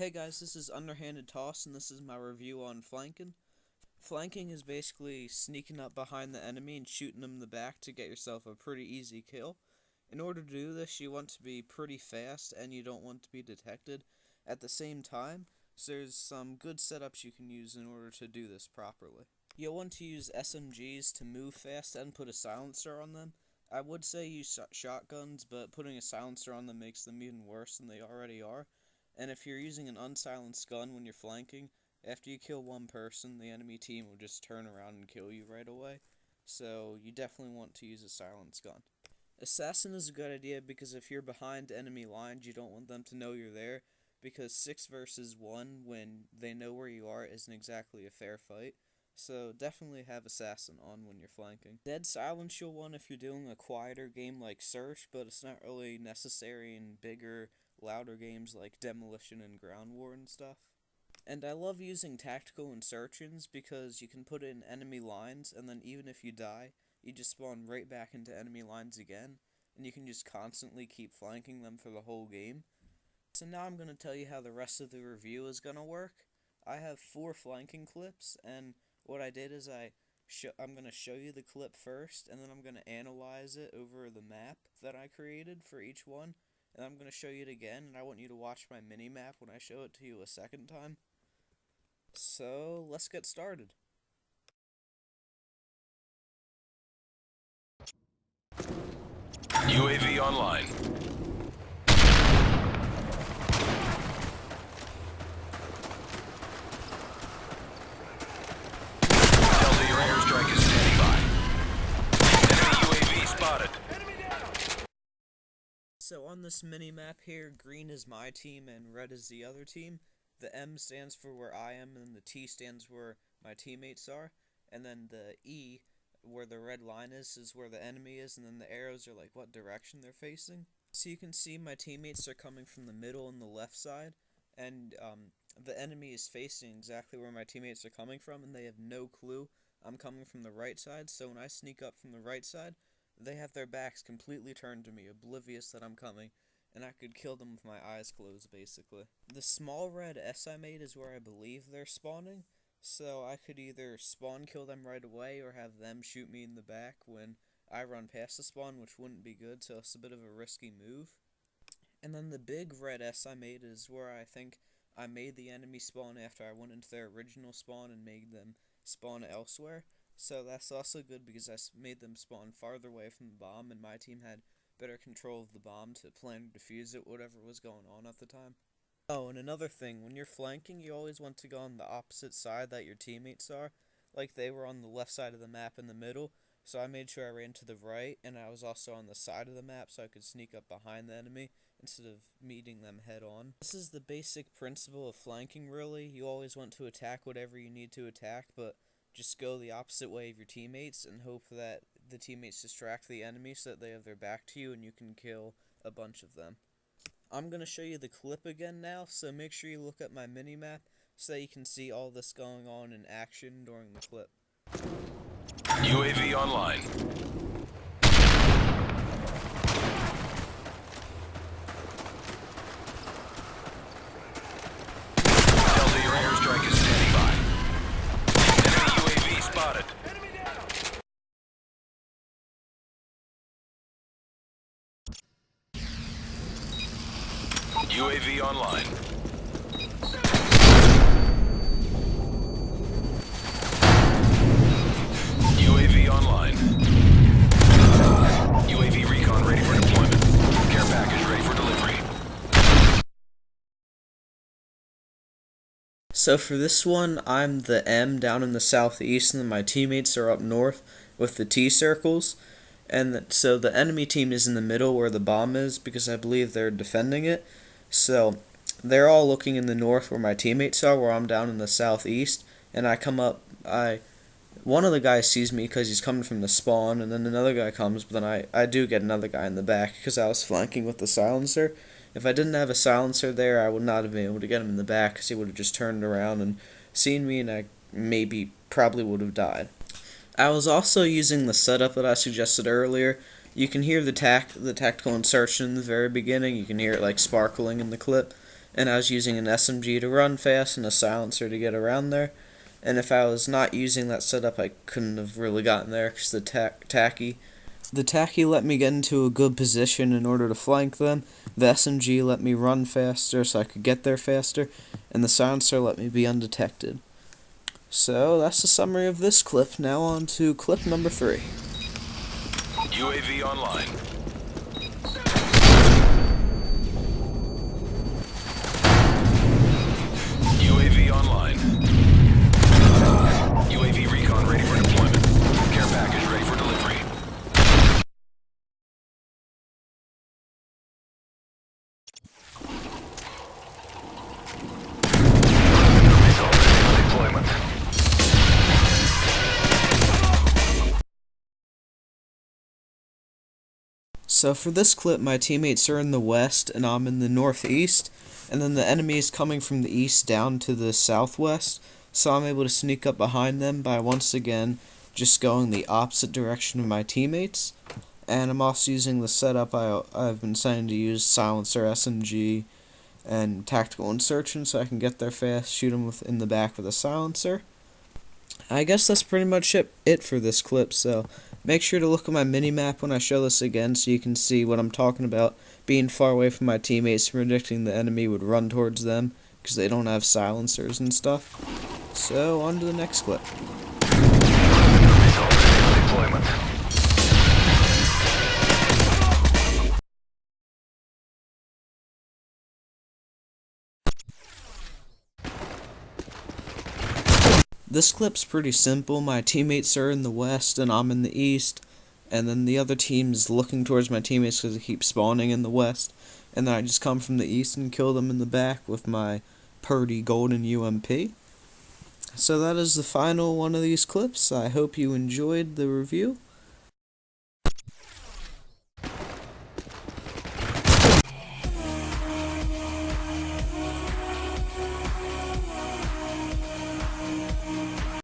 Hey guys, this is Underhanded Toss, and this is my review on flanking. Flanking is basically sneaking up behind the enemy and shooting them in the back to get yourself a pretty easy kill. In order to do this, you want to be pretty fast, and you don't want to be detected at the same time, so there's some good setups you can use in order to do this properly. You'll want to use SMGs to move fast and put a silencer on them. I would say use shotguns, but putting a silencer on them makes them even worse than they already are. And if you're using an unsilenced gun when you're flanking, after you kill one person, the enemy team will just turn around and kill you right away. So you definitely want to use a silenced gun. Assassin is a good idea because if you're behind enemy lines, you don't want them to know you're there, because 6 versus 1 when they know where you are isn't exactly a fair fight. So definitely have Assassin on when you're flanking. Dead silence you'll want if you're doing a quieter game like Search, but it's not really necessary in bigger, louder games like Demolition and Ground War and stuff. And I love using tactical insertions because you can put it in enemy lines, and then even if you die, you just spawn right back into enemy lines again, and you can just constantly keep flanking them for the whole game. So now I'm going to tell you how the rest of the review is going to work. I have 4 flanking clips, and what I did is I'm going to show you the clip first, and then I'm going to analyze it over the map that I created for each one, and I'm going to show you it again, and I want you to watch my mini-map when I show it to you a second time. So, let's get started. UAV online. Delta, your airstrike is standing by. Enemy UAV spotted. So on this mini-map here, green is my team and red is the other team. The M stands for where I am, and the T stands where my teammates are. And then the E, where the red line is where the enemy is, and then the arrows are like what direction they're facing. So you can see my teammates are coming from the middle and the left side, and the enemy is facing exactly where my teammates are coming from, and they have no clue I'm coming from the right side. So when I sneak up from the right side, they have their backs completely turned to me, oblivious that I'm coming, and I could kill them with my eyes closed, basically. The small red S I made is where I believe they're spawning, so I could either spawn kill them right away or have them shoot me in the back when I run past the spawn, which wouldn't be good, so it's a bit of a risky move. And then the big red S I made is where I think I made the enemy spawn after I went into their original spawn and made them spawn elsewhere. So that's also good because I made them spawn farther away from the bomb, and my team had better control of the bomb to plan to defuse it, whatever was going on at the time. Oh, and another thing, when you're flanking, you always want to go on the opposite side that your teammates are. Like they were on the left side of the map in the middle, so I made sure I ran to the right, and I was also on the side of the map so I could sneak up behind the enemy instead of meeting them head on. This is the basic principle of flanking, really. You always want to attack whatever you need to attack, but just go the opposite way of your teammates and hope that the teammates distract the enemy so that they have their back to you and you can kill a bunch of them. I'm going to show you the clip again now, so make sure you look at my mini-map so that you can see all this going on in action during the clip. UAV online. Delta, your airstrike is standing by. Enemy UAV spotted. UAV online. UAV online. UAV recon ready for deployment. Care package ready for delivery. So for this one, I'm the M down in the southeast, and then my teammates are up north with the T circles. And so the enemy team is in the middle where the bomb is because I believe they're defending it. So they're all looking in the north where my teammates are, where I'm down in the southeast. And I come up, one of the guys sees me because he's coming from the spawn, and then another guy comes, but then I do get another guy in the back because I was flanking with the silencer. If I didn't have a silencer there, I would not have been able to get him in the back because he would have just turned around and seen me, and I probably would have died. I was also using the setup that I suggested earlier. You can hear the tactical insertion in the very beginning. You can hear it like sparkling in the clip. and I was using an SMG to run fast and a silencer to get around there. And if I was not using that setup, I couldn't have really gotten there because the tacky let me get into a good position in order to flank them. The SMG let me run faster so I could get there faster, and the silencer let me be undetected. So that's the summary of this clip. Now on to clip number 3. UAV online. UAV online. UAV recon ready for deployment. Care package ready for delivery. Deployment. So for this clip, my teammates are in the west and I'm in the northeast, and then the enemy is coming from the east down to the southwest, so I'm able to sneak up behind them by once again just going the opposite direction of my teammates. And I'm also using the setup I've been saying to use: silencer, SMG, and tactical insertion, so I can get there fast, shoot them in the back with a silencer. I guess that's pretty much it for this clip, so make sure to look at my mini-map when I show this again so you can see what I'm talking about, being far away from my teammates, predicting the enemy would run towards them because they don't have silencers and stuff. So, on to the next clip. Deployment. This clip's pretty simple. My teammates are in the west and I'm in the east, and then the other team's looking towards my teammates because they keep spawning in the west, and then I just come from the east and kill them in the back with my Purdy Golden UMP. So that is the final one of these clips. I hope you enjoyed the review,